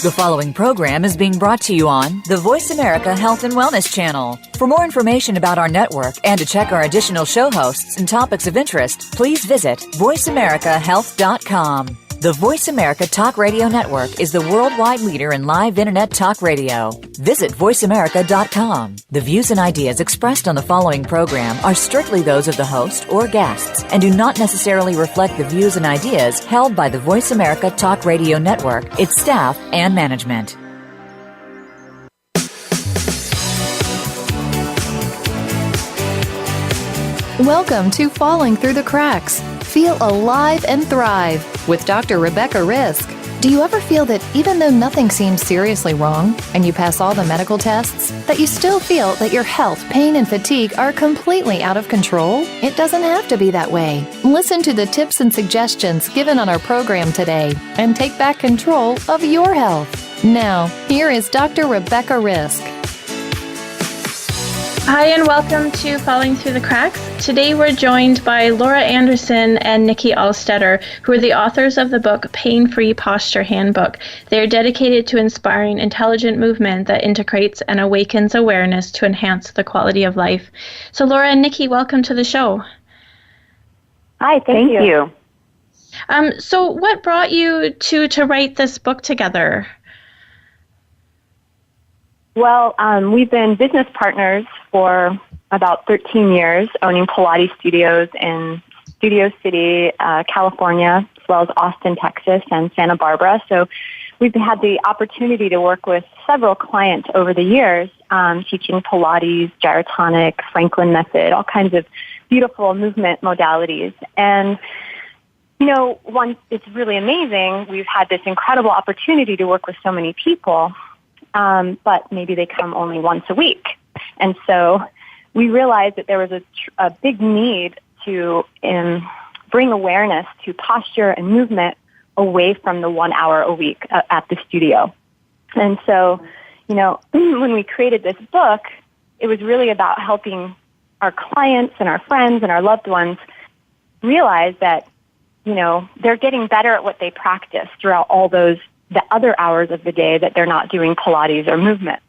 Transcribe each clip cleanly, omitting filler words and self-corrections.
The following program is being brought to you on the Voice America Health and Wellness Channel. For more information about our network and to check our additional show hosts and topics of interest, please visit voiceamericahealth.com. The Voice America Talk Radio Network is the worldwide leader in live Internet talk radio. Visit voiceamerica.com. The views and ideas expressed on the following program are strictly those of the host or guests and do not necessarily reflect the views and ideas held by the Voice America Talk Radio Network, its staff, and management. Welcome to Falling Through the Cracks. Feel alive and thrive with Dr. Rebecca Risk. Do you ever feel that even though nothing seems seriously wrong and you pass all the medical tests, that you still feel that your health, pain, and fatigue are completely out of control? It doesn't have to be that way. Listen to the tips and suggestions given on our program today and take back control of your health. Now, here is Dr. Rebecca Risk. Hi, and welcome to Falling Through the Cracks. Today we're joined by Lora Anderson and Nikki Alstedter, who are the authors of the book Pain-Free Posture Handbook. They are dedicated to inspiring intelligent movement that integrates and awakens awareness to enhance the quality of life. So Lora and Nikki, welcome to the show. Hi, thank you. So what brought you to write this book together? Well, we've been business partners for about 13 years, owning Pilates studios in Studio City, California, as well as Austin, Texas, and Santa Barbara. So we've had the opportunity to work with several clients over the years, teaching Pilates, gyrotonic, Franklin method, all kinds of beautiful movement modalities. And you know, it's really amazing. We've had this incredible opportunity to work with so many people. But maybe they come only once a week. And so we realized that there was a big need to bring awareness to posture and movement away from the 1 hour a week at the studio. And so, you know, when we created this book, it was really about helping our clients and our friends and our loved ones realize that, you know, they're getting better at what they practice throughout all the other hours of the day that they're not doing Pilates or movement.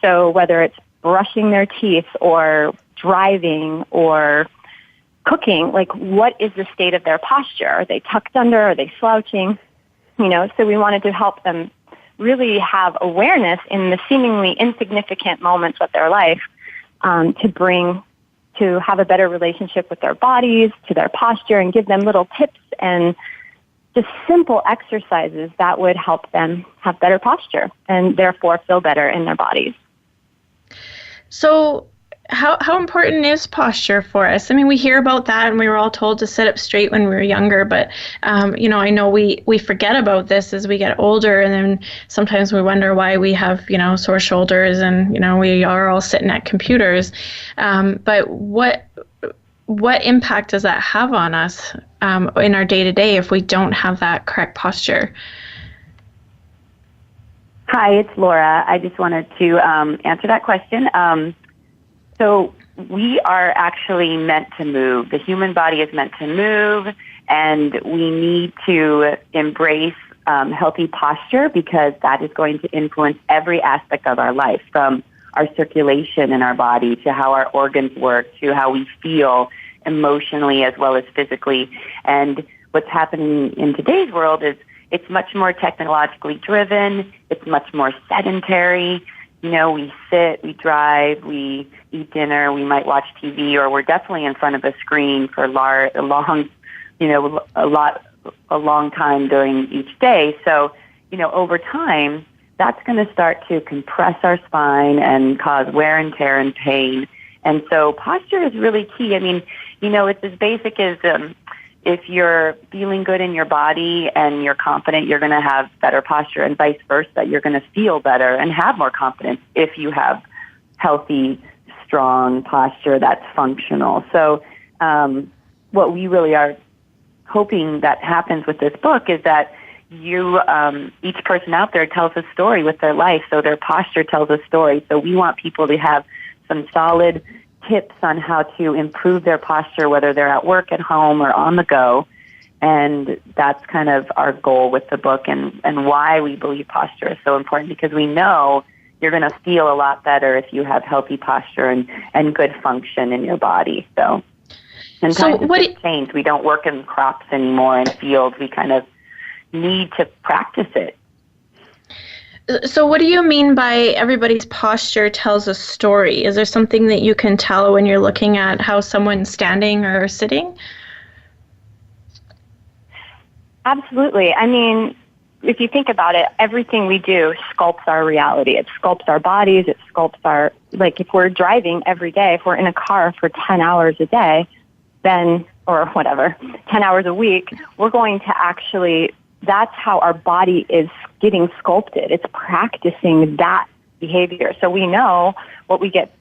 So whether it's brushing their teeth or driving or cooking, like what is the state of their posture? Are they tucked under? Are they slouching? You know, so we wanted to help them really have awareness in the seemingly insignificant moments of their life to have a better relationship with their bodies, to their posture, and give them little tips and just simple exercises that would help them have better posture and therefore feel better in their bodies. So how important is posture for us? I mean, we hear about that and we were all told to sit up straight when we were younger, but, you know, I know we forget about this as we get older, and then sometimes we wonder why we have, you know, sore shoulders and, you know, we are all sitting at computers. But what impact does that have on us in our day-to-day if we don't have that correct posture? Hi, it's Lora. I just wanted to answer that question. So we are actually meant to move. The human body is meant to move, and we need to embrace healthy posture because that is going to influence every aspect of our life, from our circulation in our body to how our organs work to how we feel emotionally as well as physically. And what's happening in today's world is it's much more technologically driven. It's much more sedentary. You know, we sit, we drive, we eat dinner, we might watch TV, or we're definitely in front of a screen for a long time during each day. So, you know, over time, that's going to start to compress our spine and cause wear and tear and pain. And so posture is really key. I mean, you know, it's as basic as if you're feeling good in your body and you're confident, you're going to have better posture, and vice versa. You're going to feel better and have more confidence if you have healthy, strong posture that's functional. So what we really are hoping that happens with this book is that each person out there tells a story with their life, so their posture tells a story. So we want people to have some solid tips on how to improve their posture, whether they're at work, at home, or on the go. And that's kind of our goal with the book and why we believe posture is so important, because we know you're going to feel a lot better if you have healthy posture and good function in your body. So, and times have changed. We don't work in crops anymore in fields. We kind of need to practice it. So what do you mean by everybody's posture tells a story? Is there something that you can tell when you're looking at how someone's standing or sitting? Absolutely. I mean, if you think about it, everything we do sculpts our reality. It sculpts our bodies. It sculpts our, like if we're driving every day, if we're in a car for 10 hours a day, then, or whatever, 10 hours a week, we're going to actually, that's how our body is getting sculpted. It's practicing that behavior. So we know what we get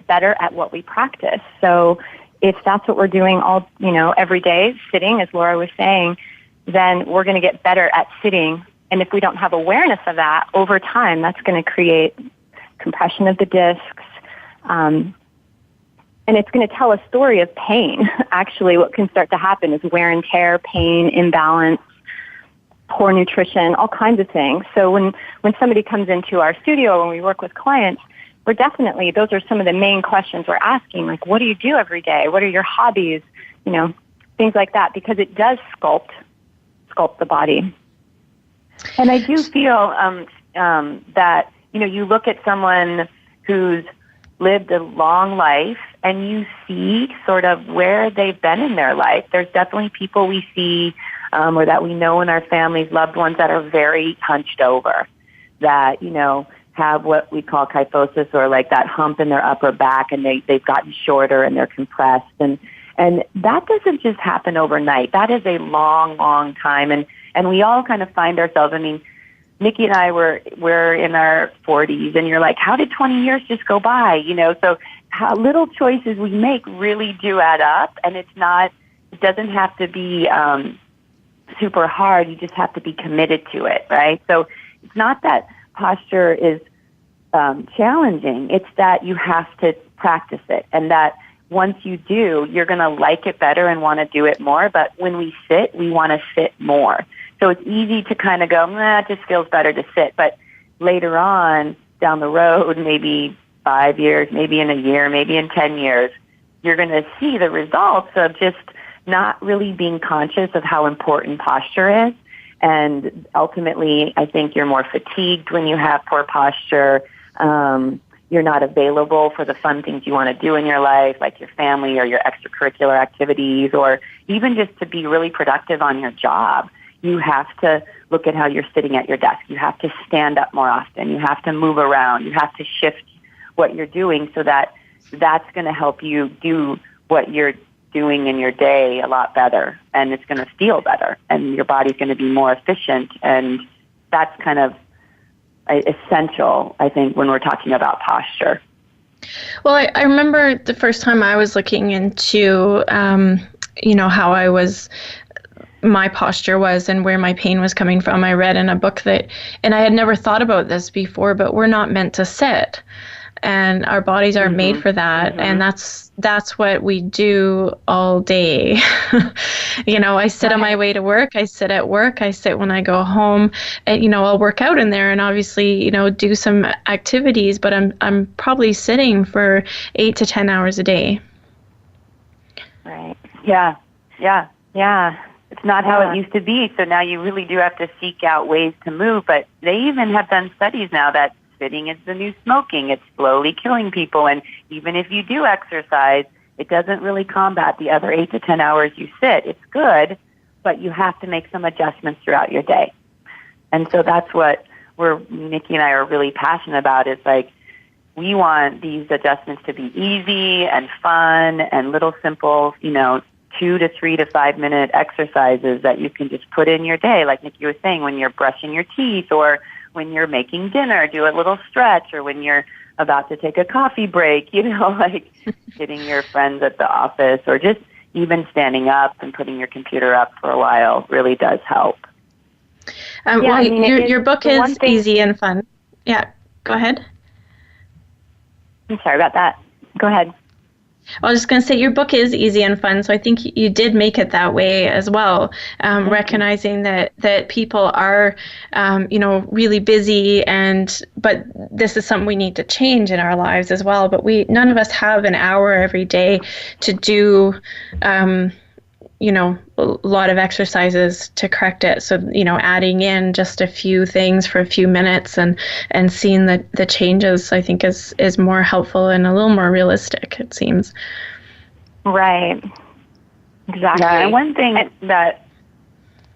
better at what we practice. So if that's what we're doing all, every day, sitting, as Lora was saying, then we're going to get better at sitting. And if we don't have awareness of that, over time, that's going to create compression of the discs. And it's going to tell a story of pain. Actually, what can start to happen is wear and tear, pain, imbalance, poor nutrition, all kinds of things. So when somebody comes into our studio, when we work with clients, we're definitely, those are some of the main questions we're asking, like, what do you do every day? What are your hobbies? Things like that, because it does sculpt the body. And I do feel that, you look at someone who's lived a long life and you see sort of where they've been in their life. There's definitely people we see or that we know in our families, loved ones that are very hunched over, that, have what we call kyphosis, or like that hump in their upper back, and they've gotten shorter and they're compressed. And that doesn't just happen overnight. That is a long, long time. And we all kind of find ourselves, I mean, Nikki and I we're in our 40s, and you're like, how did 20 years just go by? So how little choices we make really do add up, and it doesn't have to be super hard. You just have to be committed to it, right? So it's not that posture is challenging. It's that you have to practice it, and that once you do, you're going to like it better and want to do it more. But when we sit, we want to sit more. So it's easy to kind of go, it just feels better to sit. But later on down the road, maybe 5 years, maybe in a year, maybe in 10 years, you're going to see the results of just not really being conscious of how important posture is. And ultimately, I think you're more fatigued when you have poor posture. You're not available for the fun things you want to do in your life, like your family or your extracurricular activities, or even just to be really productive on your job. You have to look at how you're sitting at your desk. You have to stand up more often. You have to move around. You have to shift what you're doing, so that that's going to help you do what you're doing in your day a lot better, and it's going to feel better, and your body's going to be more efficient. And that's kind of essential, I think, when we're talking about posture. Well, I remember the first time I was looking into, how my posture was and where my pain was coming from. I read in a book and I had never thought about this before, but we're not meant to sit, and our bodies are made for that. Mm-hmm. And that's what we do all day. I sit on my way to work. I sit at work. I sit when I go home, and, I'll work out in there and obviously, do some activities, but I'm probably sitting for 8 to 10 hours a day. Right. Yeah. It's not how it used to be. So now you really do have to seek out ways to move. But they even have done studies now that sitting is the new smoking. It's slowly killing people. And even if you do exercise, it doesn't really combat the other 8 to 10 hours you sit. It's good, but you have to make some adjustments throughout your day. And so that's what Nikki and I are really passionate about, is like, we want these adjustments to be easy and fun and little simple, 2 to 3 to 5 minute exercises that you can just put in your day. Like Nikki was saying, when you're brushing your teeth, or when you're making dinner, do a little stretch, or when you're about to take a coffee break, like hitting your friends at the office, or just even standing up and putting your computer up for a while really does help. Your book is easy and fun. Yeah, go ahead. I'm sorry about that. Go ahead. I was just going to say your book is easy and fun, so I think you did make it that way as well. Recognizing that people are, really busy, but this is something we need to change in our lives as well. But none of us have an hour every day to do, a lot of exercises to correct it. So, adding in just a few things for a few minutes and seeing the changes, I think is more helpful and a little more realistic, it seems. Right. Exactly. Yeah, and one thing that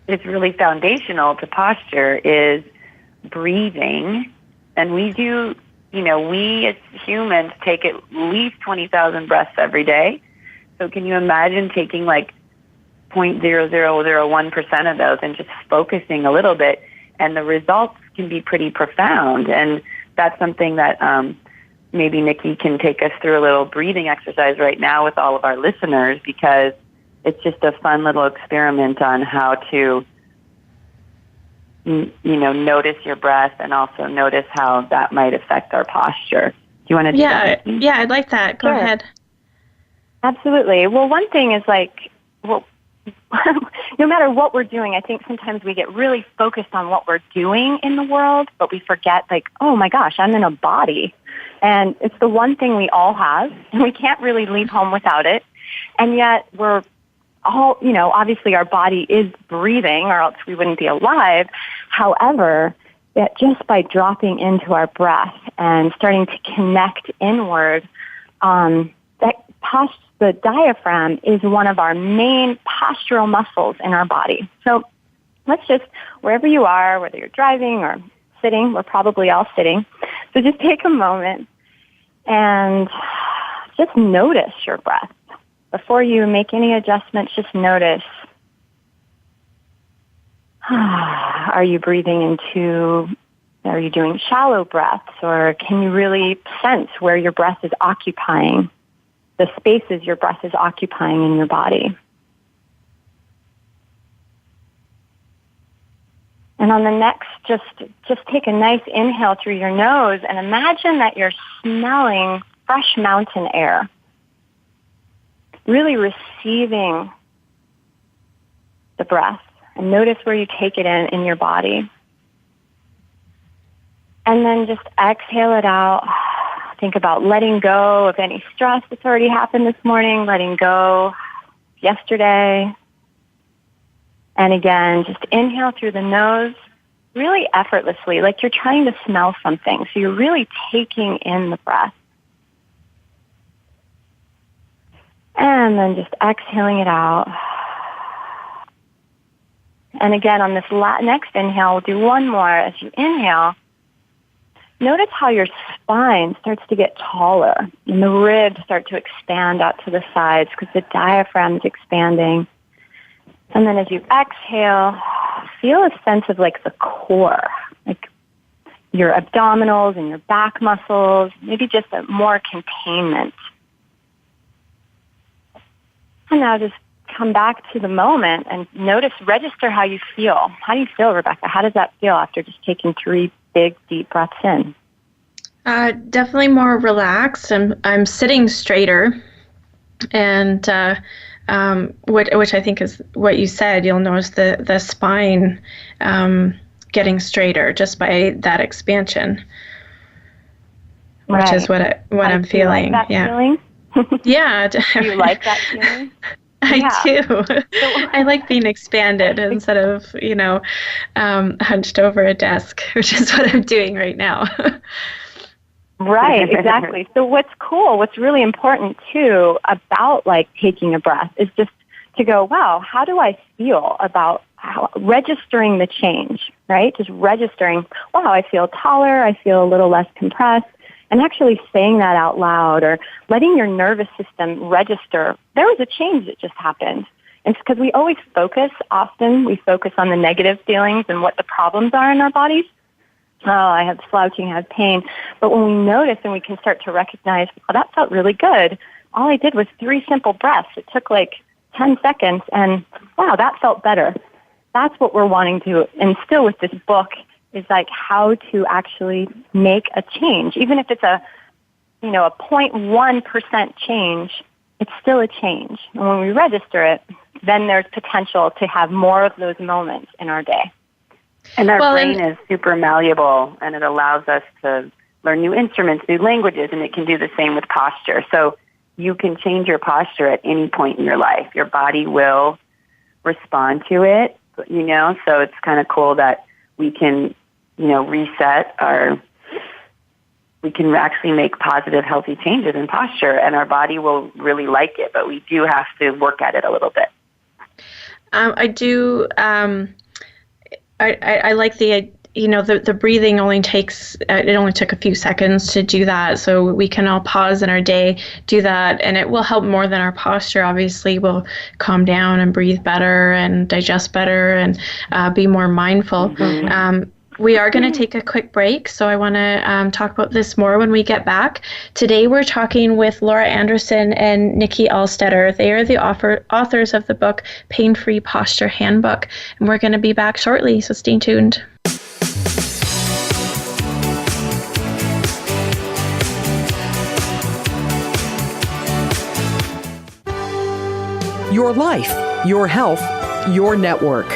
is really foundational to posture is breathing. And we do, we as humans take at least 20,000 breaths every day. So can you imagine taking 0.0001% of those and just focusing a little bit, and the results can be pretty profound. And that's something that maybe Nikki can take us through a little breathing exercise right now with all of our listeners, because it's just a fun little experiment on how to, notice your breath and also notice how that might affect our posture. Do you want to do that? Yeah, I'd like that. Go ahead. Absolutely. Well, one thing is no matter what we're doing, I think sometimes we get really focused on what we're doing in the world, but we forget, oh my gosh, I'm in a body. And it's the one thing we all have, and we can't really leave home without it. And yet we're all, obviously our body is breathing, or else we wouldn't be alive. However, that just by dropping into our breath and starting to connect inward, the diaphragm is one of our main postural muscles in our body. So let's just, wherever you are, whether you're driving or sitting, we're probably all sitting. So just take a moment and just notice your breath. Before you make any adjustments, just notice. Are you breathing are you doing shallow breaths, or can you really sense where your breath is occupying, the spaces your breath is occupying in your body? And on the next, just take a nice inhale through your nose and imagine that you're smelling fresh mountain air. Really receiving the breath, and notice where you take it in your body. And then just exhale it out. Think about letting go of any stress that's already happened this morning, letting go yesterday. And again, just inhale through the nose, really effortlessly, like you're trying to smell something. So you're really taking in the breath. And then just exhaling it out. And again, on this next inhale, we'll do one more. As you inhale, notice how your spine starts to get taller and the ribs start to expand out to the sides because the diaphragm is expanding. And then as you exhale, feel a sense of the core, like your abdominals and your back muscles, maybe just a more containment. And now just come back to the moment and register how you feel. How do you feel, Rebecca? How does that feel after just taking 3 big, deep breaths in? Definitely more relaxed. I'm sitting straighter, and which I think is what you said. You'll notice the spine getting straighter just by that expansion, which is what I'm feeling. Like that feeling? Yeah. Do you like that feeling? I do. I like being expanded instead of, hunched over a desk, which is what I'm doing right now. Right, exactly. So what's really important too about taking a breath is just to go, wow, how do I feel about registering the change, right? Just registering, wow, I feel taller, I feel a little less compressed. And actually saying that out loud, or letting your nervous system register, there was a change that just happened. And it's because we focus on the negative feelings and what the problems are in our bodies. Oh, I have slouching, I have pain. But when we notice and we can start to recognize, oh, that felt really good. All I did was 3 simple breaths. It took 10 seconds, and wow, that felt better. That's what we're wanting to instill with this book, is how to actually make a change. Even if it's a 0.1% change, it's still a change. And when we register it, then there's potential to have more of those moments in our day. And our brain is super malleable, and it allows us to learn new instruments, new languages, and it can do the same with posture. So you can change your posture at any point in your life. Your body will respond to it, so it's kind of cool that we can, reset we can actually make positive, healthy changes in posture, and our body will really like it, but we do have to work at it a little bit. I do. I like the breathing only takes, it only took a few seconds to do that. So we can all pause in our day, do that, and it will help more than our posture. Obviously, we'll calm down and breathe better and digest better and be more mindful. Mm-hmm. We are going to take a quick break, so I want to talk about this more when we get back. Today we're talking with Lora Anderson and Nikki Alstedter. They are the authors of the book Pain-Free Posture Handbook, and we're going to be back shortly, so stay tuned. Your life, your health, your network.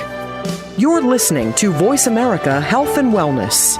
You're listening to Voice America Health and Wellness.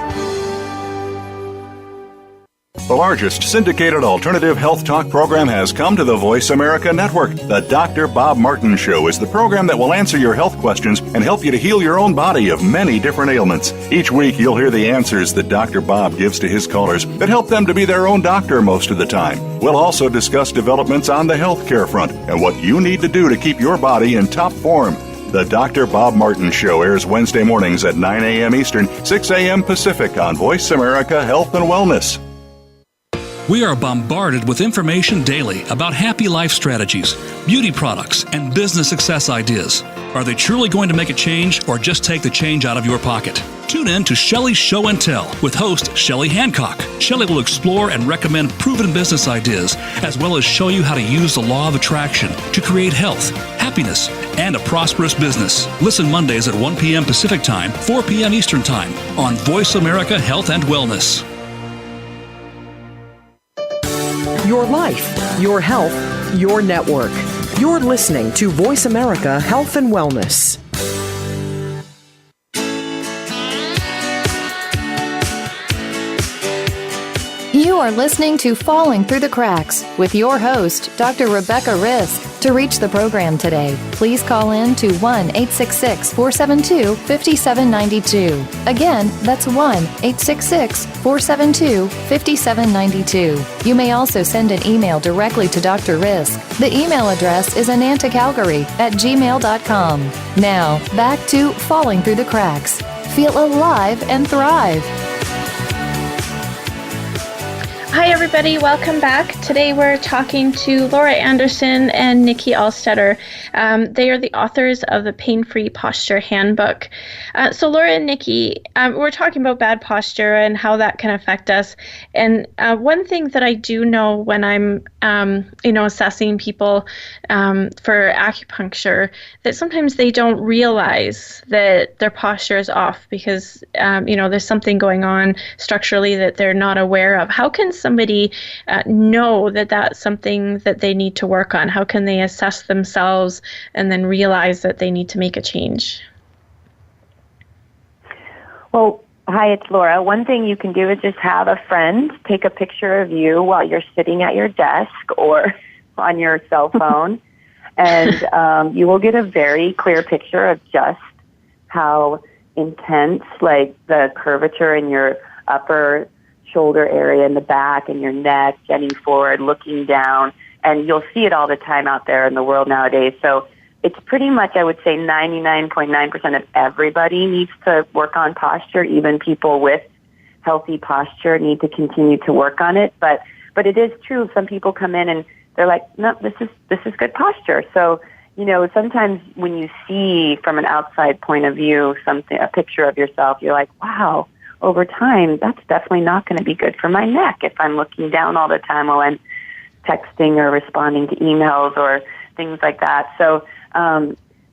The largest syndicated alternative health talk program has come to the Voice America Network. The Dr. Bob Martin Show is the program that will answer your health questions and help you to heal your own body of many different ailments. Each week, you'll hear the answers that Dr. Bob gives to his callers that help them to be their own doctor most of the time. We'll also discuss developments on the healthcare front and what you need to do to keep your body in top form. The Dr. Bob Martin Show airs Wednesday mornings at 9 a.m. Eastern, 6 a.m. Pacific on Voice America Health and Wellness. We are bombarded with information daily about happy life strategies, beauty products, and business success ideas. Are they truly going to make a change or just take the change out of your pocket? Tune in to Shelley's Show and Tell with host Shelley Hancock. Shelley will explore and recommend proven business ideas, as well as show you how to use the law of attraction to create health, happiness, and a prosperous business. Listen Mondays at 1 p.m. Pacific Time, 4 p.m. Eastern Time on Voice America Health and Wellness. Your life, your health, your network. You're listening to Voice America Health and Wellness. You are listening to Falling Through the Cracks with your host, Dr. Rebecca Risk. To reach the program today, please call in to 1-866-472-5792. Again, that's 1-866-472-5792. You may also send an email directly to Dr. Risk. The email address is anantacalgary@gmail.com. Now, back to Falling Through the Cracks. Feel alive and thrive. Hi, everybody. Welcome back. Today we're talking to Lora Anderson and Nikki Alstedter. They are the authors of the Pain-Free Posture Handbook. So Lora and Nikki, we're talking about bad posture and how that can affect us. And one thing that I do know when I'm, assessing people for acupuncture, that sometimes they don't realize that their posture is off because, there's something going on structurally that they're not aware of. How can somebody know that that's something that they need to work on? How can they assess themselves and then realize that they need to make a change? Well, hi, it's Lora. One thing you can do is just have a friend take a picture of you while you're sitting at your desk or on your cell phone, and you will get a very clear picture of just how intense, like the curvature in your upper shoulder area in the back and your neck, bending forward, looking down, and you'll see it all the time out there in the world nowadays. So it's pretty much, I would say, 99.9% of everybody needs to work on posture. Even people with healthy posture need to continue to work on it. But it is true. Some people come in and they're like, no, this is good posture. So, sometimes when you see from an outside point of view a picture of yourself, you're like, wow, over time, that's definitely not going to be good for my neck if I'm looking down all the time while I'm texting or responding to emails or things like that. So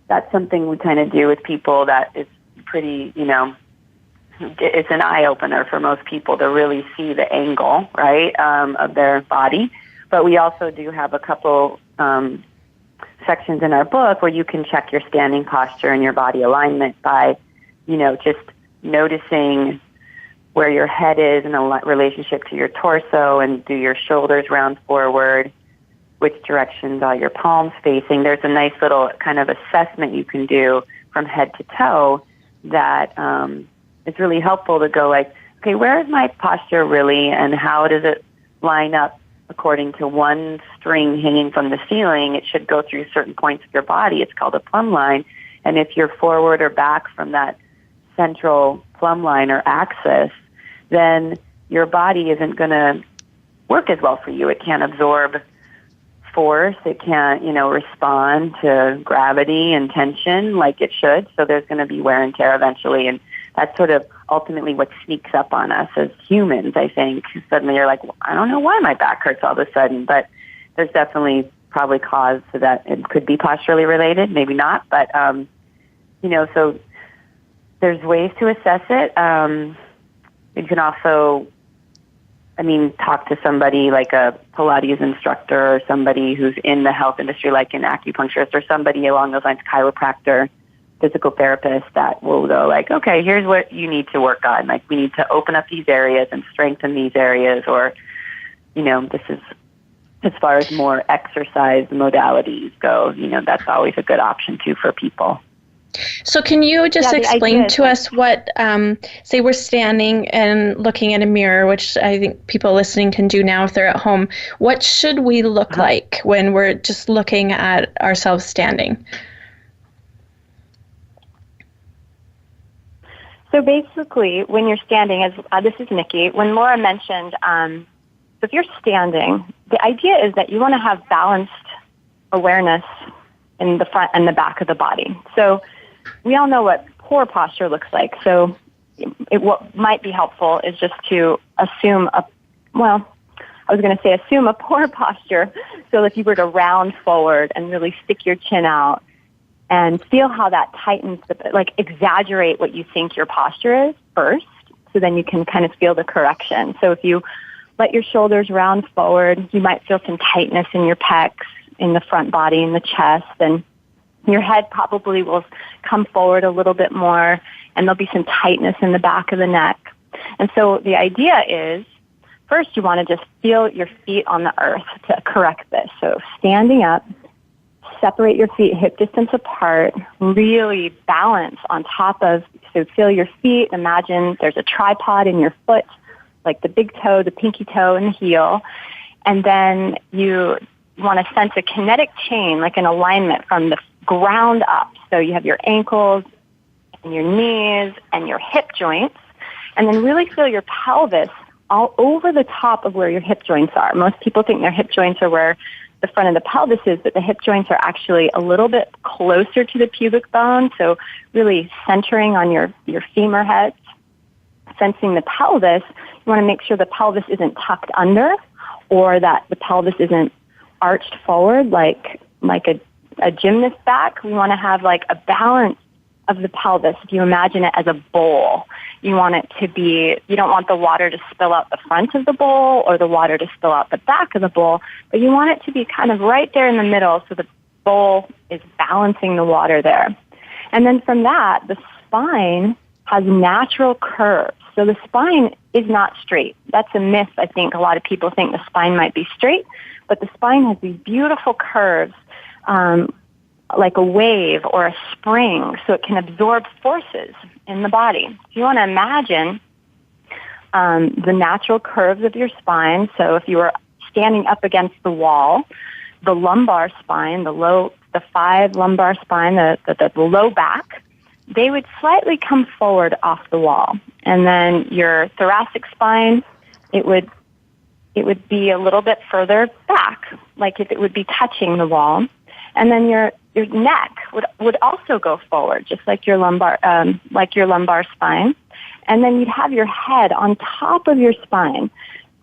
that's something we kind of do with people that is pretty, it's an eye-opener for most people to really see the angle, right, of their body. But we also do have a couple sections in our book where you can check your standing posture and your body alignment by, just noticing where your head is in a relationship to your torso, and do your shoulders round forward, which directions are your palms facing. There's a nice little kind of assessment you can do from head to toe that is really helpful to go like, okay, where is my posture really, and how does it line up according to one string hanging from the ceiling? It should go through certain points of your body. It's called a plumb line. And if you're forward or back from that central plumb line or axis, then your body isn't going to work as well for you. It can't absorb force. It can't, respond to gravity and tension like it should. So there's going to be wear and tear eventually. And that's sort of ultimately what sneaks up on us as humans, I think. Suddenly you're like, well, I don't know why my back hurts all of a sudden, but there's definitely probably cause to that. It could be posturally related, maybe not, but, so there's ways to assess it. You can also, talk to somebody like a Pilates instructor or somebody who's in the health industry, like an acupuncturist or somebody along those lines, chiropractor, physical therapist, that will go like, okay, here's what you need to work on. Like, we need to open up these areas and strengthen these areas, or, this is as far as more exercise modalities go, that's always a good option too for people. So can you just explain to us what, say we're standing and looking at a mirror, which I think people listening can do now if they're at home. What should we look like when we're just looking at ourselves standing? So basically, when you're standing, as this is Nikki, when Lora mentioned, so if you're standing, the idea is that you want to have balanced awareness in the front and the back of the body. So we all know what poor posture looks like. So what might be helpful is just to assume assume a poor posture. So if you were to round forward and really stick your chin out and feel how that tightens, exaggerate what you think your posture is first, so then you can kind of feel the correction. So if you let your shoulders round forward, you might feel some tightness in your pecs, in the front body, in the chest, and your head probably will come forward a little bit more, and there'll be some tightness in the back of the neck. And so the idea is, first you want to just feel your feet on the earth to correct this. So standing up, separate your feet hip distance apart, really balance on top of, so feel your feet, imagine there's a tripod in your foot, like the big toe, the pinky toe, and the heel, and then you want to sense a kinetic chain, like an alignment from the ground up. So you have your ankles and your knees and your hip joints, and then really feel your pelvis all over the top of where your hip joints are. Most people think their hip joints are where the front of the pelvis is, but the hip joints are actually a little bit closer to the pubic bone, so really centering on your femur heads. Sensing the pelvis, you want to make sure the pelvis isn't tucked under, or that the pelvis isn't arched forward like a gymnast back. We want to have like a balance of the pelvis. If you imagine it as a bowl, you want it to be, you don't want the water to spill out the front of the bowl or the water to spill out the back of the bowl, but you want it to be kind of right there in the middle, so the bowl is balancing the water there. And then from that, the spine has natural curves. So the spine is not straight. That's a myth. I think a lot of people think the spine might be straight, but the spine has these beautiful curves, like a wave or a spring, so it can absorb forces in the body. If you want to imagine the natural curves of your spine, so if you were standing up against the wall, the lumbar spine, the 5 lumbar spine, the low back, they would slightly come forward off the wall. And then your thoracic spine, it would be a little bit further back, like if it would be touching the wall. And then your neck would also go forward, just like your lumbar spine. And then you'd have your head on top of your spine.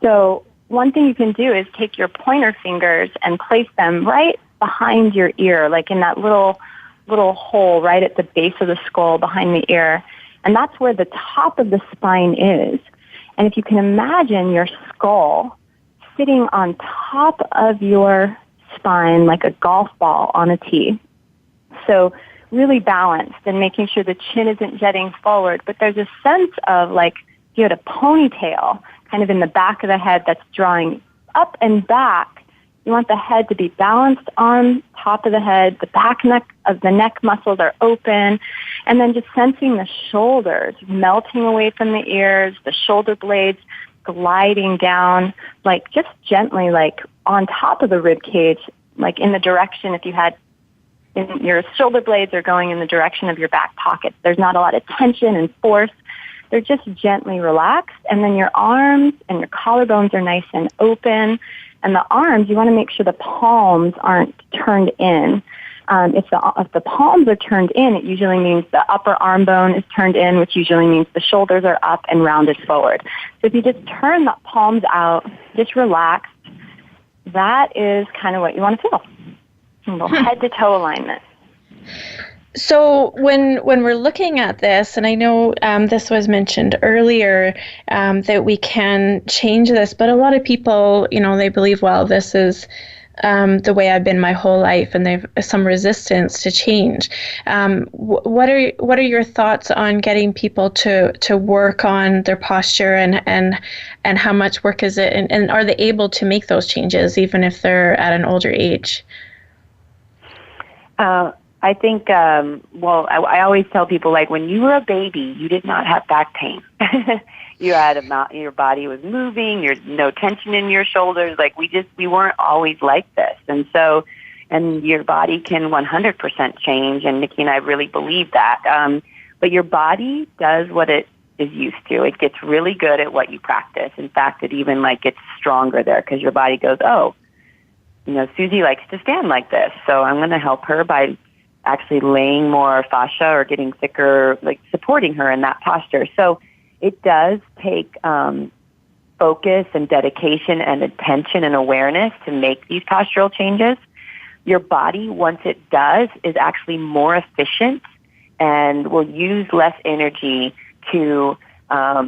So one thing you can do is take your pointer fingers and place them right behind your ear, like in that little hole right at the base of the skull behind the ear. And that's where the top of the spine is. And if you can imagine your skull sitting on top of your spine like a golf ball on a tee. So really balanced and making sure the chin isn't jetting forward, but there's a sense of like you had a ponytail kind of in the back of the head that's drawing up and back. You want the head to be balanced on top of the head, the back of the neck muscles are open, and then just sensing the shoulders melting away from the ears, the shoulder blades gliding down, like just gently like on top of the rib cage, like in the direction if you had your shoulder blades are going in the direction of your back pocket. There's not a lot of tension and force. They're just gently relaxed. And then your arms and your collarbones are nice and open. And the arms, you want to make sure the palms aren't turned in. If the palms are turned in, it usually means the upper arm bone is turned in, which usually means the shoulders are up and rounded forward. So if you just turn the palms out, just relaxed, that is kind of what you want to feel. A little head-to-toe alignment. So when we're looking at this, and I know this was mentioned earlier, that we can change this, but a lot of people, they believe, well, this is the way I've been my whole life, and they've some resistance to change. What are your thoughts on getting people to work on their posture, and how much work is it, and are they able to make those changes even if they're at an older age? I think, I always tell people, like, when you were a baby, you did not have back pain. You had your body was moving, there's no tension in your shoulders. Like, we weren't always like this. And your body can 100% change, and Nikki and I really believe that. But your body does what it is used to. It gets really good at what you practice. In fact, it even, gets stronger there because your body goes, oh, Susie likes to stand like this, so I'm going to help her by actually laying more fascia or getting thicker, like supporting her in that posture. So it does take focus and dedication and attention and awareness to make these postural changes. Your body, once it does, is actually more efficient and will use less energy to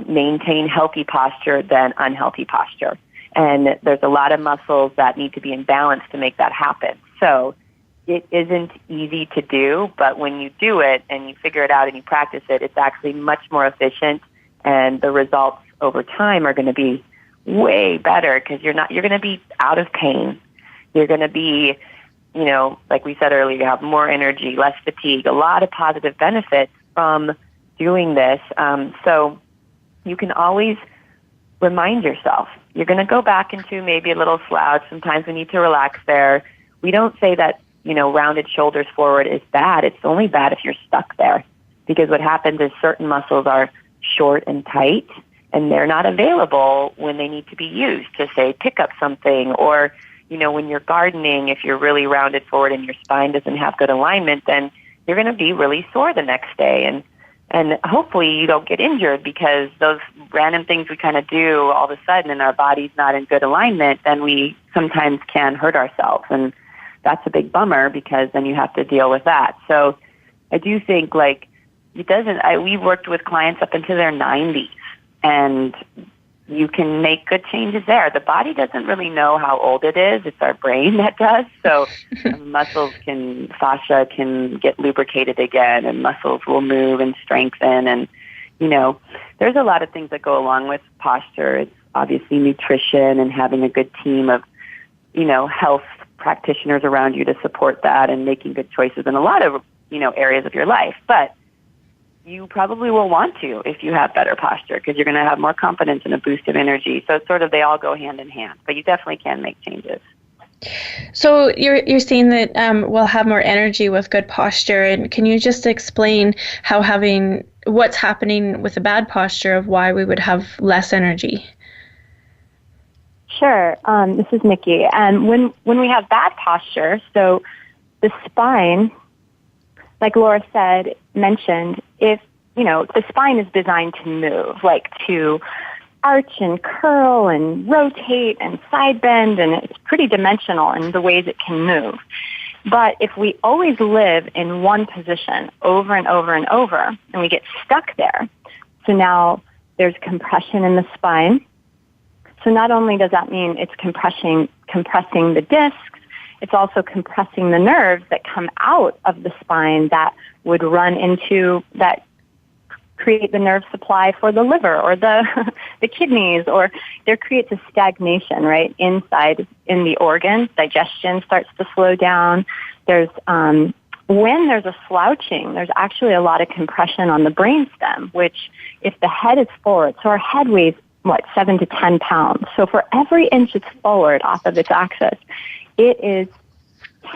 maintain healthy posture than unhealthy posture. And there's a lot of muscles that need to be in balance to make that happen. So it isn't easy to do, but when you do it and you figure it out and you practice it, it's actually much more efficient, and the results over time are going to be way better because you're going to be out of pain. You're going to be, like we said earlier, you have more energy, less fatigue, a lot of positive benefits from doing this. So you can always remind yourself. You're going to go back into maybe a little slouch. Sometimes we need to relax there. We don't say that, rounded shoulders forward is bad. It's only bad if you're stuck there, because what happens is certain muscles are short and tight, and they're not available when they need to be used to, say, pick up something. Or, when you're gardening, if you're really rounded forward and your spine doesn't have good alignment, then you're going to be really sore the next day. And hopefully you don't get injured, because those random things we kind of do all of a sudden and our body's not in good alignment, then we sometimes can hurt ourselves. And that's a big bummer, because then you have to deal with that. So I do think we've worked with clients up into their 90s, and you can make good changes there. The body doesn't really know how old it is. It's our brain that does. So fascia can get lubricated again, and muscles will move and strengthen. And, there's a lot of things that go along with posture. It's obviously nutrition and having a good team of, health practitioners around you to support that, and making good choices in a lot of, areas of your life. But you probably will want to if you have better posture, because you're going to have more confidence and a boost of energy. So it's sort of, they all go hand in hand, but you definitely can make changes. So you're saying that we'll have more energy with good posture, and can you just explain what's happening with the bad posture, of why we would have less energy? Sure. This is Nikki. And when we have bad posture, so the spine, like Lora mentioned, if, the spine is designed to move, like to arch and curl and rotate and side bend, and it's pretty dimensional in the ways it can move. But if we always live in one position over and over and over, and we get stuck there, so now there's compression in the spine. So not only does that mean it's compressing the discs it's also compressing the nerves that come out of the spine that would run into, that create the nerve supply for the liver or the kidneys, or there creates a stagnation, right, inside in the organ. Digestion starts to slow down. There's when there's a slouching, there's actually a lot of compression on the brainstem, which if the head is forward, so our head weighs, 7 to 10 pounds. So for every inch it's forward off of its axis, it is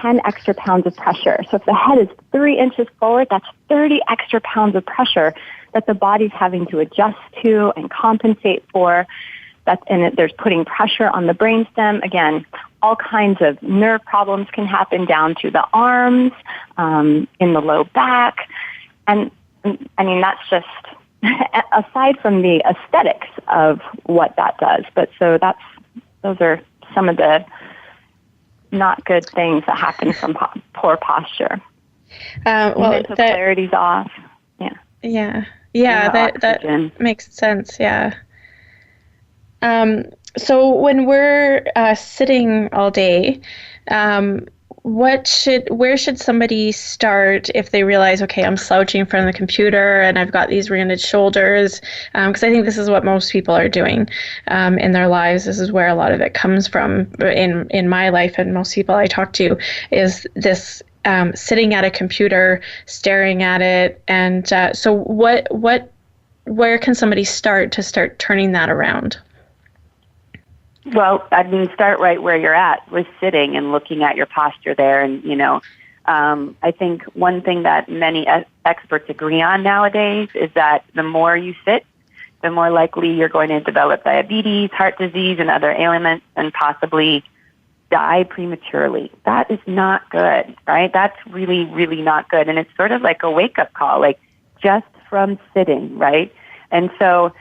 10 extra pounds of pressure. So if the head is 3 inches forward, that's 30 extra pounds of pressure that the body's having to adjust to and compensate for. There's putting pressure on the brainstem. Again, all kinds of nerve problems can happen down to the arms, in the low back. And I mean, that's just aside from the aesthetics of what that does. But so those are some of the not good things that happen from poor posture. Mental clarity's off. Yeah, that makes sense. Yeah. So when we're sitting all day, where should somebody start if they realize, okay, I'm slouching in front of the computer and I've got these rounded shoulders? Because I think this is what most people are doing in their lives. This is where a lot of it comes from in my life, and most people I talk to, is this sitting at a computer, staring at it. And so where can somebody start turning that around? Well, I mean, start right where you're at with sitting and looking at your posture there. And, I think one thing that many experts agree on nowadays is that the more you sit, the more likely you're going to develop diabetes, heart disease, and other ailments, and possibly die prematurely. That is not good, right? That's really, really not good. And it's sort of like a wake-up call, like just from sitting, right? And so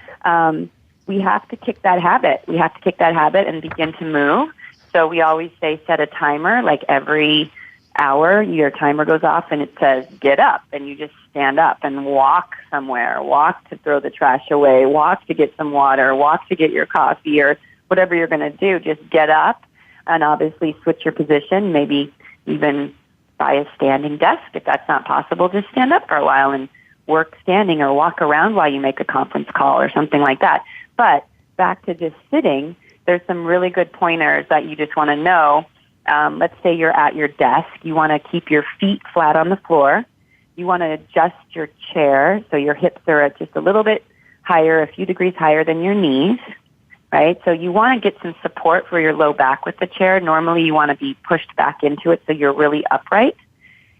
we have to kick that habit. We have to kick that habit and begin to move. So we always say set a timer, like every hour your timer goes off and it says get up, and you just stand up and walk somewhere, walk to throw the trash away, walk to get some water, walk to get your coffee, or whatever you're going to do. Just get up and obviously switch your position, maybe even by a standing desk. If that's not possible, just stand up for a while and work standing, or walk around while you make a conference call or something like that. But back to just sitting, there's some really good pointers that you just want to know. Let's say you're at your desk. You want to keep your feet flat on the floor. You want to adjust your chair so your hips are at just a little bit higher, a few degrees higher than your knees, right? So you want to get some support for your low back with the chair. Normally you want to be pushed back into it so you're really upright.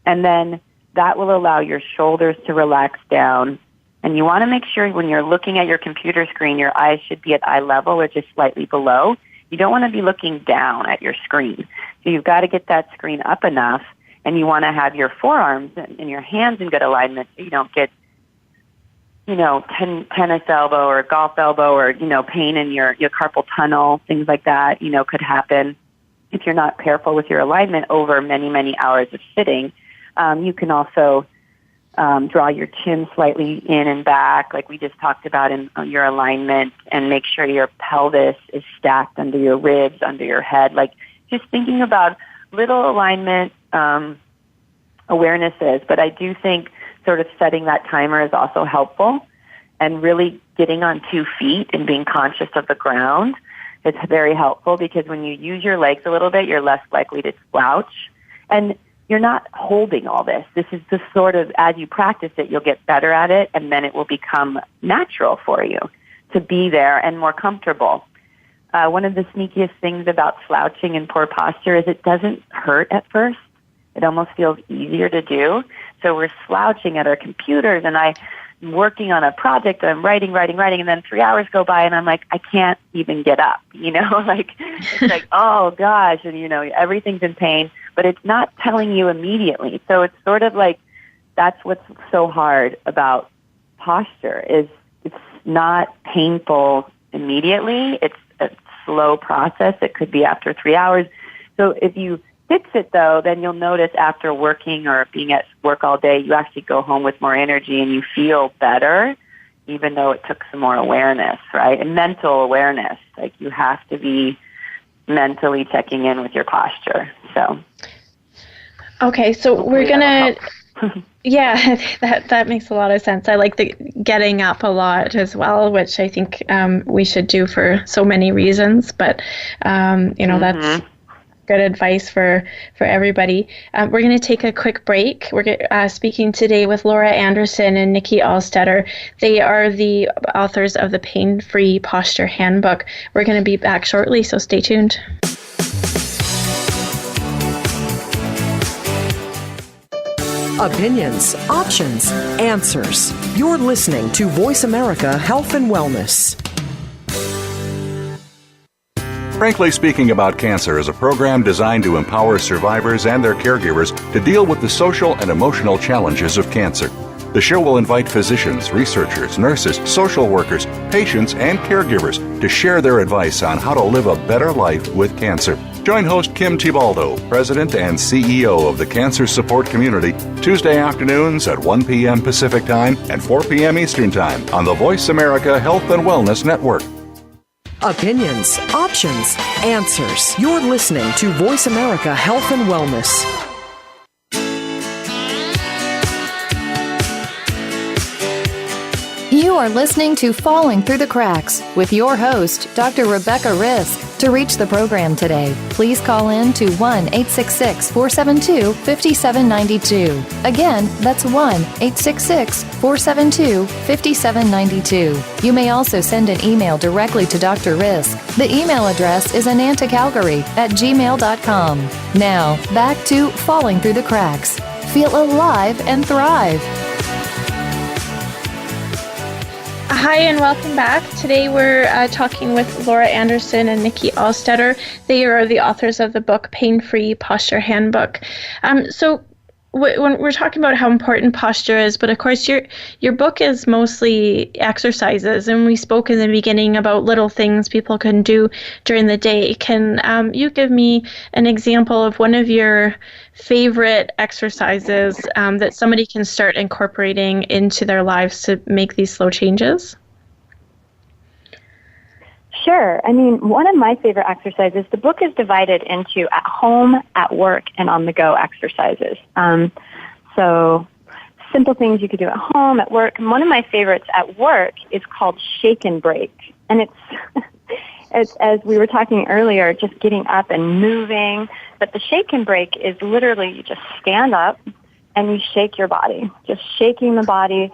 And then that will allow your shoulders to relax down. And you want to make sure when you're looking at your computer screen, your eyes should be at eye level or just slightly below. You don't want to be looking down at your screen. So you've got to get that screen up enough, and you want to have your forearms and your hands in good alignment so you don't get, tennis elbow or golf elbow or, pain in your carpal tunnel, things like that, could happen if you're not careful with your alignment over many, many hours of sitting. You can also draw your chin slightly in and back, like we just talked about in your alignment, and make sure your pelvis is stacked under your ribs, under your head. Like just thinking about little alignment awarenesses. But I do think sort of setting that timer is also helpful, and really getting on 2 feet and being conscious of the ground is very helpful, because when you use your legs a little bit, you're less likely to slouch. And you're not holding all this. This is just sort of, as you practice it, you'll get better at it, and then it will become natural for you to be there and more comfortable. One of the sneakiest things about slouching and poor posture is it doesn't hurt at first. It almost feels easier to do. So we're slouching at our computers, and I'm working on a project, and I'm writing, and then 3 hours go by, and I'm like, I can't even get up, it's like, oh gosh, and everything's in pain. But it's not telling you immediately. So it's sort of like that's what's so hard about posture, is it's not painful immediately. It's a slow process. It could be after 3 hours. So if you fix it, though, then you'll notice after working or being at work all day, you actually go home with more energy and you feel better, even though it took some more awareness, right? And mental awareness. Like you have to be mentally checking in with your posture. So, okay, so we're gonna. Yeah, that makes a lot of sense. I like the getting up a lot as well, which I think we should do for so many reasons. But that's good advice for everybody. We're going to take a quick break. We're speaking today with Lora Anderson and Nikki Alstedter. They are the authors of the Pain-Free Posture Handbook. We're going to be back shortly, so stay tuned. Opinions, options, answers. You're listening to Voice America Health and Wellness. Frankly Speaking About Cancer is a program designed to empower survivors and their caregivers to deal with the social and emotional challenges of cancer. The show will invite physicians, researchers, nurses, social workers, patients, and caregivers to share their advice on how to live a better life with cancer. Join host Kim Tibaldo, President and CEO of the Cancer Support Community, Tuesday afternoons at 1 p.m. Pacific Time and 4 p.m. Eastern Time on the Voice America Health and Wellness Network. Opinions, options, answers. You're listening to Voice America Health and Wellness. You are listening to Falling Through the Cracks with your host, Dr. Rebecca Risk. To reach the program today, please call in to 1-866-472-5792. Again, that's 1-866-472-5792. You may also send an email directly to Dr. Risk. The email address is anantacalgary@gmail.com. Now, back to Falling Through the Cracks. Feel alive and thrive. Hi and welcome back. Today we're talking with Lora Anderson and Nikki Alstedter. They are the authors of the book Pain-Free Posture Handbook. When we're talking about how important posture is, but of course your book is mostly exercises, and we spoke in the beginning about little things people can do during the day. Can you give me an example of one of your favorite exercises that somebody can start incorporating into their lives to make these slow changes? Sure. I mean, one of my favorite exercises, the book is divided into at home, at work, and on the go exercises. So simple things you could do at home, at work. And one of my favorites at work is called shake and break. And it's as we were talking earlier, just getting up and moving. But the shake and break is literally you just stand up and you shake your body, just shaking the body,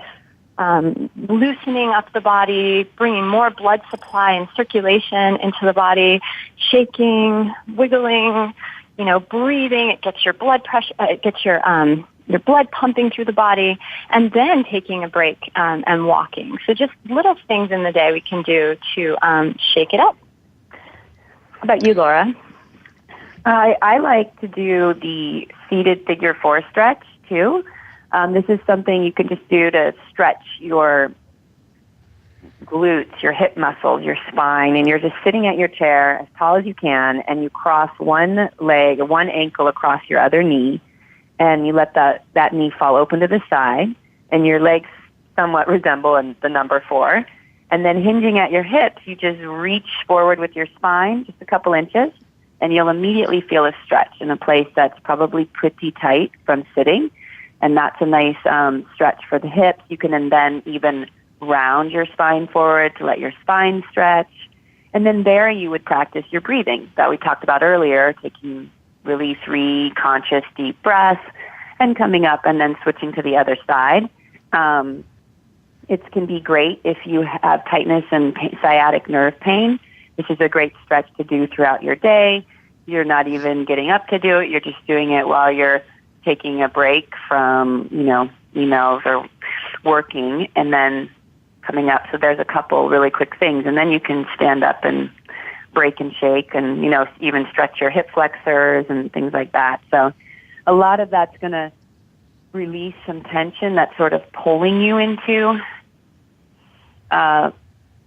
loosening up the body, bringing more blood supply and circulation into the body, shaking, wiggling, breathing. It gets your blood pressure, it gets your blood pumping through the body, and then taking a break and walking. So just little things in the day we can do to shake it up. How about you, Lora? I like to do the seated figure 4 stretch too. This is something you can just do to stretch your glutes, your hip muscles, your spine, and you're just sitting at your chair as tall as you can, and you cross one ankle across your other knee, and you let that knee fall open to the side, and your legs somewhat resemble the number 4. And then hinging at your hips, you just reach forward with your spine just a couple inches, and you'll immediately feel a stretch in a place that's probably pretty tight from sitting. And that's a nice stretch for the hips. You can then even round your spine forward to let your spine stretch. And then there you would practice your breathing that we talked about earlier, taking really 3 conscious deep breaths and coming up and then switching to the other side. It can be great if you have tightness and sciatic nerve pain. This is a great stretch to do throughout your day. You're not even getting up to do it. You're just doing it while you're taking a break from, emails or working, and then coming up. So there's a couple really quick things. And then you can stand up and break and shake and, even stretch your hip flexors and things like that. So a lot of that's going to release some tension that's sort of pulling you into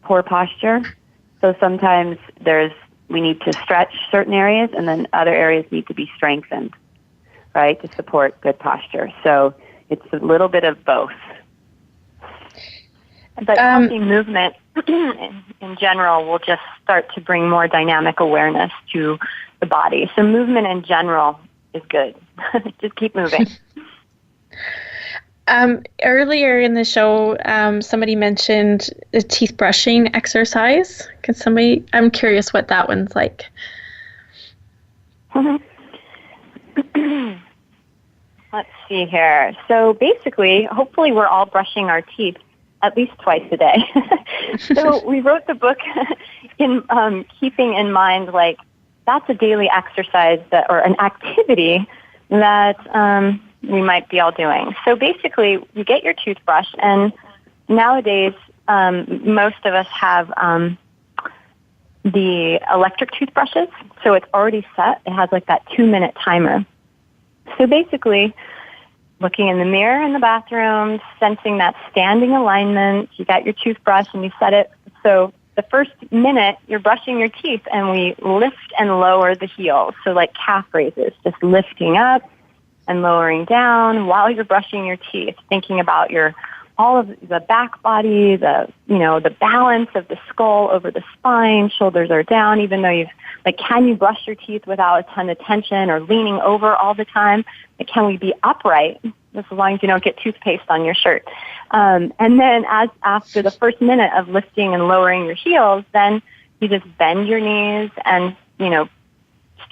poor posture. So sometimes we need to stretch certain areas, and then other areas need to be strengthened, right, to support good posture. So it's a little bit of both. But healthy movement in general will just start to bring more dynamic awareness to the body. So movement in general is good. Just keep moving. Earlier in the show, somebody mentioned the teeth brushing exercise. I'm curious what that one's like. Let's see here. So basically, hopefully we're all brushing our teeth at least twice a day. So we wrote the book in keeping in mind, like, that's a daily exercise or an activity that we might be all doing. So basically, you get your toothbrush, and nowadays most of us have the electric toothbrushes, so it's already set. It has like that 2-minute timer. So basically, looking in the mirror in the bathroom, sensing that standing alignment, you got your toothbrush and you set it. So the first minute, you're brushing your teeth, and we lift and lower the heels. So like calf raises, just lifting up and lowering down while you're brushing your teeth, thinking about all of the back body, the balance of the skull over the spine, shoulders are down, even though can you brush your teeth without a ton of tension or leaning over all the time? Like, can we be upright, as long as you don't get toothpaste on your shirt? And then after the first minute of lifting and lowering your heels, then you just bend your knees and,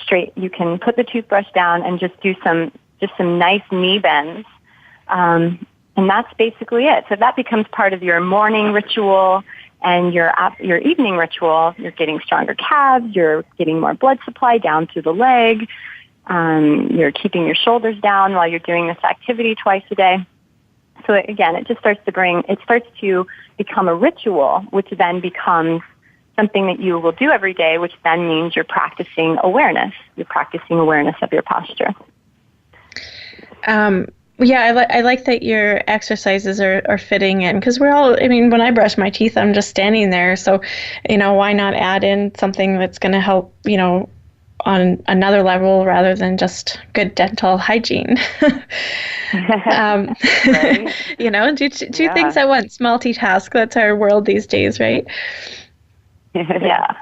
straight. You can put the toothbrush down and just do some nice knee bends. And that's basically it. So that becomes part of your morning ritual and your evening ritual. You're getting stronger calves. You're getting more blood supply down through the leg. You're keeping your shoulders down while you're doing this activity twice a day. So again, it just starts to become a ritual, which then becomes something that you will do every day, which then means you're practicing awareness. You're practicing awareness of your posture. Yeah, I like that your exercises are fitting in, because when I brush my teeth, I'm just standing there. So, why not add in something that's going to help, on another level rather than just good dental hygiene? Right. Do two things at once, multitask. That's our world these days, right? Yeah.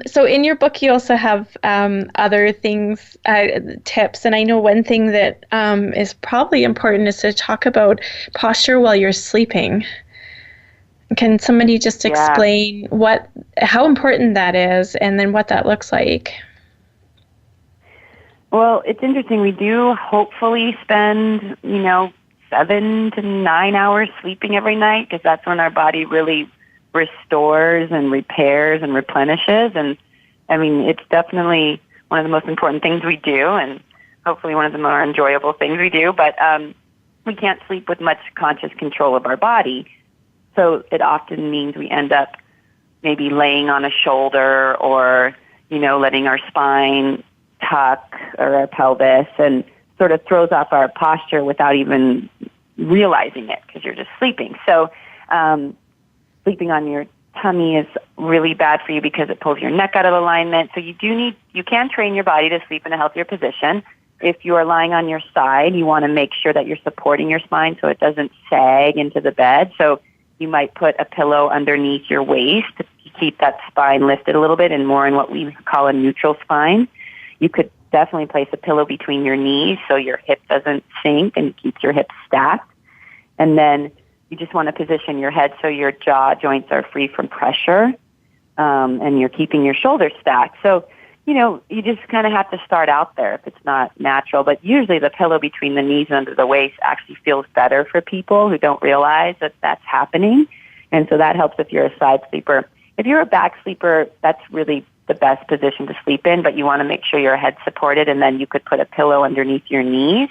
So in your book, you also have other things, tips, and I know one thing that is probably important is to talk about posture while you're sleeping. Can somebody just explain how important that is, and then what that looks like? Well, it's interesting. We do hopefully spend, 7 to 9 hours sleeping every night, because that's when our body really restores and repairs and replenishes. And it's definitely one of the most important things we do, and hopefully one of the more enjoyable things we do. But we can't sleep with much conscious control of our body. So it often means we end up maybe laying on a shoulder or, letting our spine tuck or our pelvis, and sort of throws off our posture without even realizing it, because you're just sleeping. So sleeping on your tummy is really bad for you because it pulls your neck out of alignment. So you can train your body to sleep in a healthier position. If you are lying on your side, you want to make sure that you're supporting your spine so it doesn't sag into the bed. So you might put a pillow underneath your waist to keep that spine lifted a little bit and more in what we call a neutral spine. You could definitely place a pillow between your knees so your hip doesn't sink and keeps your hips stacked. And then you just want to position your head so your jaw joints are free from pressure, and you're keeping your shoulders stacked. So, you just kind of have to start out there if it's not natural. But usually the pillow between the knees and under the waist actually feels better for people who don't realize that that's happening. And so that helps if you're a side sleeper. If you're a back sleeper, that's really the best position to sleep in, but you want to make sure your head's supported, and then you could put a pillow underneath your knees,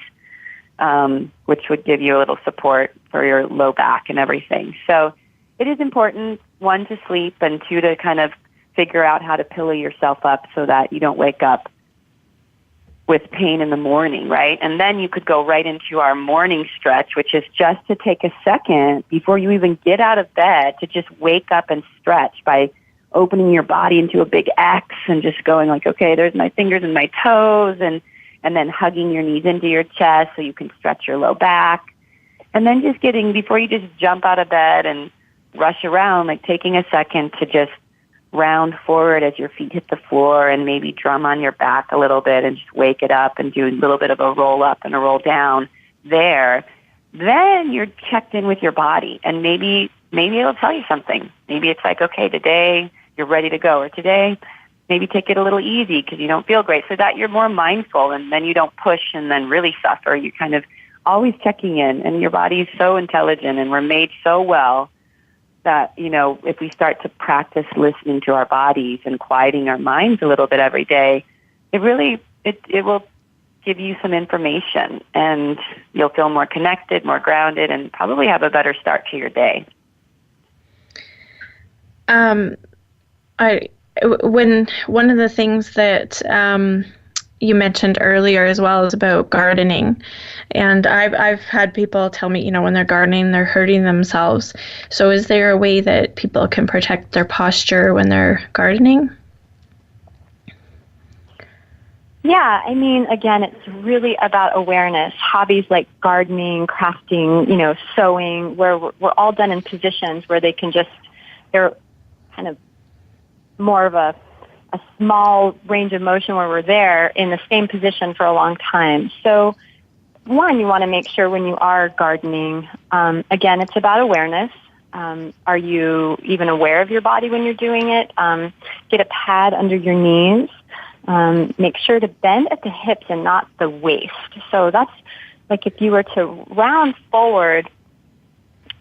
which would give you a little support for your low back and everything. So it is important, 1, to sleep, and 2, to kind of figure out how to pillow yourself up so that you don't wake up with pain in the morning, right? And then you could go right into our morning stretch, which is just to take a second before you even get out of bed to just wake up and stretch by opening your body into a big X and just going like, okay, there's my fingers and my toes, and then hugging your knees into your chest so you can stretch your low back. And then just before you just jump out of bed and rush around, like taking a second to just round forward as your feet hit the floor and maybe drum on your back a little bit and just wake it up and do a little bit of a roll up and a roll down there, then you're checked in with your body, and maybe it'll tell you something. Maybe it's like, okay, today you're ready to go, or today maybe take it a little easy because you don't feel great, so that you're more mindful and then you don't push and then really suffer. You kind of always checking in, and your body's so intelligent, and we're made so well that, if we start to practice listening to our bodies and quieting our minds a little bit every day, it will give you some information, and you'll feel more connected, more grounded, and probably have a better start to your day. When one of the things that you mentioned earlier as well is about gardening, and I've had people tell me, when they're gardening, they're hurting themselves. So is there a way that people can protect their posture when they're gardening? Yeah, again, it's really about awareness. Hobbies like gardening, crafting, sewing, where we're all done in positions where they're kind of more of a small range of motion where we're there in the same position for a long time. So, one, you want to make sure when you are gardening, again, it's about awareness. Are you even aware of your body when you're doing it? Get a pad under your knees. Make sure to bend at the hips and not the waist. So that's like if you were to round forward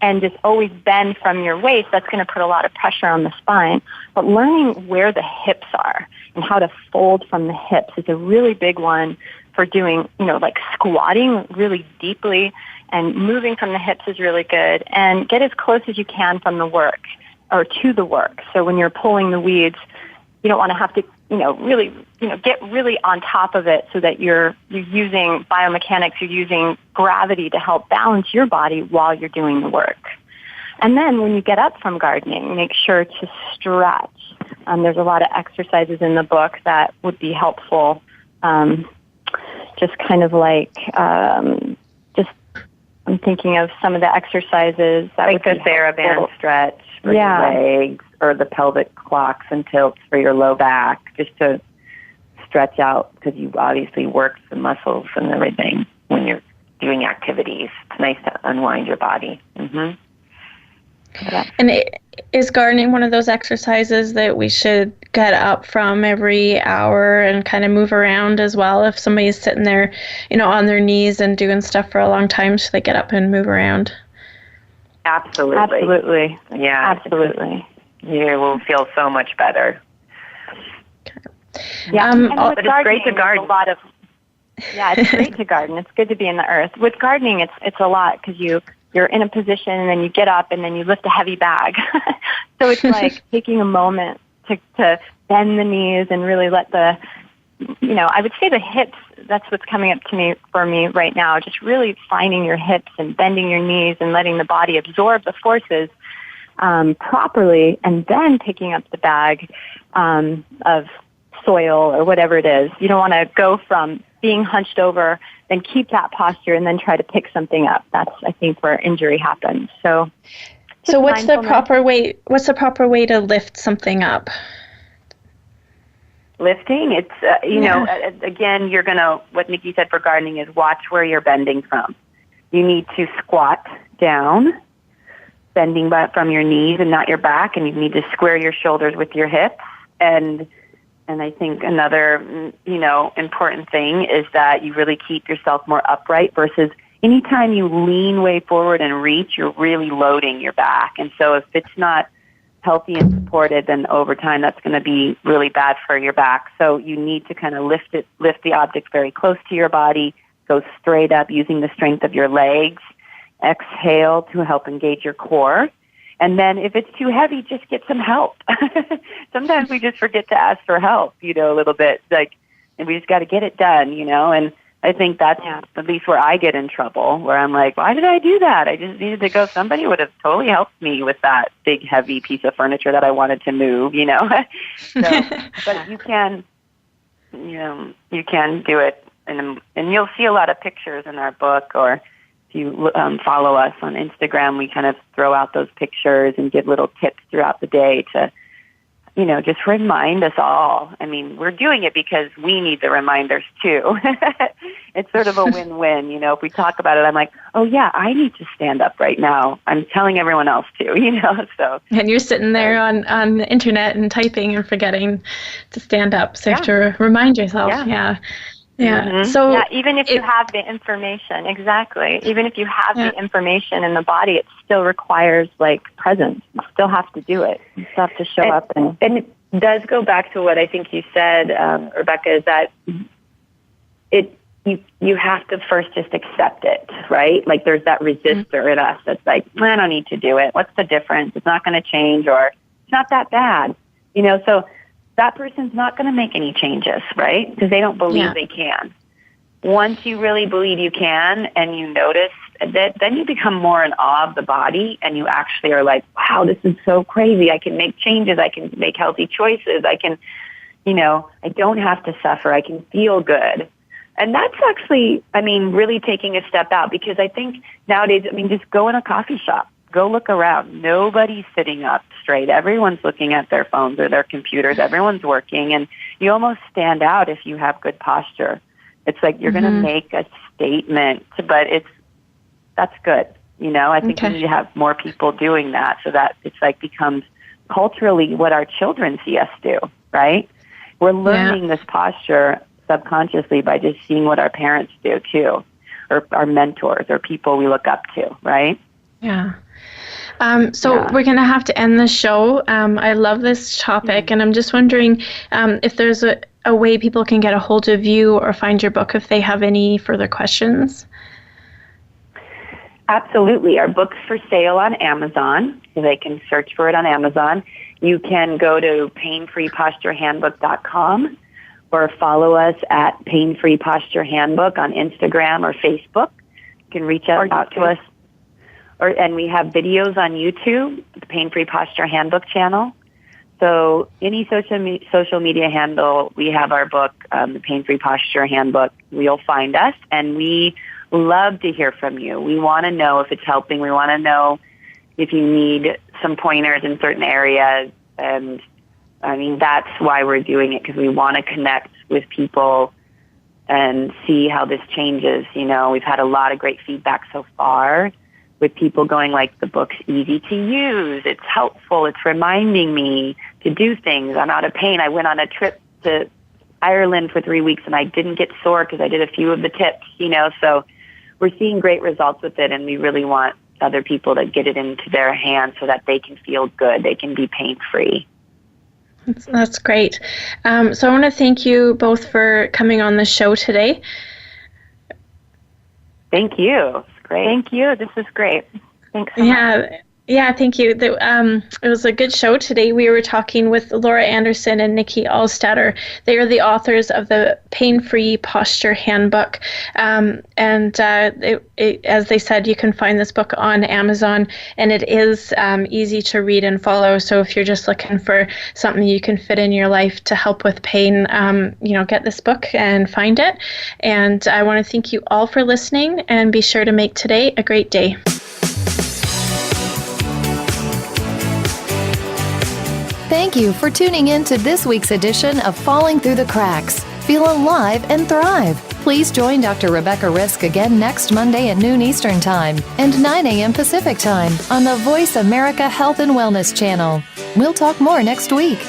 and just always bend from your waist, that's going to put a lot of pressure on the spine. But learning where the hips are and how to fold from the hips is a really big one for doing, like squatting really deeply, and moving from the hips is really good. And get as close as you can from the work or to the work. So when you're pulling the weeds, you don't want to have to, really, get really on top of it so that you're using biomechanics, you're using gravity to help balance your body while you're doing the work. And then when you get up from gardening, make sure to stretch. There's a lot of exercises in the book that would be helpful. Just kind of like, I'm thinking of some of the exercises that like the TheraBand stretch for your legs, or the pelvic clocks and tilts for your low back, just to stretch out, because you obviously work the muscles and everything when you're doing activities. It's nice to unwind your body. Mm-hmm. Yeah. And is gardening one of those exercises that we should get up from every hour and kind of move around as well? If somebody's sitting there, on their knees and doing stuff for a long time, should they get up and move around? Absolutely. Absolutely. Yeah. Absolutely. You will feel so much better. Yeah, but it's great to garden. It's great to garden. It's good to be in the earth. With gardening, it's a lot because you're in a position and then you get up and then you lift a heavy bag. So it's like taking a moment to bend the knees and really let I would say the hips, that's what's coming up for me right now, just really finding your hips and bending your knees and letting the body absorb the forces properly, and then picking up the bag of soil or whatever it is. You don't want to go from being hunched over, then keep that posture, and then try to pick something up. That's, I think, where injury happens. So what's the proper way? What's the proper way to lift something up? Lifting, it's again, you're gonna. What Nikki said for gardening is watch where you're bending from. You need to squat down, bending from your knees and not your back, and you need to square your shoulders with your hips. And I think another, important thing is that you really keep yourself more upright, versus anytime you lean way forward and reach, you're really loading your back. And so if it's not healthy and supported, then over time that's going to be really bad for your back. So you need to kind of lift the object very close to your body, go straight up using the strength of your legs. Exhale to help engage your core. And then if it's too heavy, just get some help. Sometimes we just forget to ask for help, a little bit. And we just got to get it done, And I think that's at least where I get in trouble, where I'm like, why did I do that? I just needed to go. Somebody would have totally helped me with that big, heavy piece of furniture that I wanted to move, But you can do it. And you'll see a lot of pictures in our book, or if you follow us on Instagram, we kind of throw out those pictures and give little tips throughout the day to just remind us all. I mean, we're doing it because we need the reminders too. It's sort of a win-win. If we talk about it, I'm like, oh yeah, I need to stand up right now. I'm telling everyone else to, so. And you're sitting there on the internet and typing and forgetting to stand up. So you have to remind yourself. Yeah. Mm-hmm. So even if you have the information, exactly. Even if you have the information in the body, it still requires presence. You still have to do it. You still have to show up. And it does go back to what I think you said, Rebecca, is that you have to first just accept it, right? Like there's that resistor in us that's like, I don't need to do it. What's the difference? It's not going to change, or it's not that bad, so that person's not going to make any changes, right? Because they don't believe they can. Once you really believe you can and you notice that, then you become more in awe of the body, and you actually are like, wow, this is so crazy. I can make changes. I can make healthy choices. I can, I don't have to suffer. I can feel good. And that's actually, really taking a step out, because I think nowadays, just go in a coffee shop. Go look around. Nobody's sitting up straight. Everyone's looking at their phones or their computers. Everyone's working, and you almost stand out if you have good posture. It's like you're going to make a statement, but that's good. I think we need to have more people doing that, so that it's becomes culturally what our children see us do, right? We're learning this posture subconsciously by just seeing what our parents do too, or our mentors or people we look up to, right? Yeah. So we're going to have to end the show. I love this topic, and I'm just wondering if there's a way people can get a hold of you or find your book if they have any further questions. Absolutely. Our book's for sale on Amazon, so they can search for it on Amazon. You can go to painfreeposturehandbook.com or follow us at Pain-Free Posture Handbook on Instagram or Facebook. You can reach out to us. And we have videos on YouTube, the Pain-Free Posture Handbook channel. So any social media handle, we have our book, the Pain-Free Posture Handbook. You'll find us, and we love to hear from you. We want to know if it's helping. We want to know if you need some pointers in certain areas. And, that's why we're doing it, because we want to connect with people and see how this changes. We've had a lot of great feedback so far, with people going the book's easy to use, it's helpful, it's reminding me to do things, I'm out of pain. I went on a trip to Ireland for 3 weeks and I didn't get sore because I did a few of the tips, so we're seeing great results with it, and we really want other people to get it into their hands so that they can feel good, they can be pain-free. That's great. So I want to thank you both for coming on the show today. Thank you. Great. Thank you. This is great. Thanks so much. Yeah, thank you. It was a good show today. We were talking with Lora Anderson and Nikki Alstedter. They are the authors of the Pain-Free Posture Handbook. As they said, you can find this book on Amazon, and it is easy to read and follow. So if you're just looking for something you can fit in your life to help with pain, get this book and find it. And I want to thank you all for listening, and be sure to make today a great day. Thank you for tuning in to this week's edition of Falling Through the Cracks. Feel alive and thrive. Please join Dr. Rebecca Risk again next Monday at noon Eastern Time and 9 a.m. Pacific Time on the VoiceAmerica Health and Wellness channel. We'll talk more next week.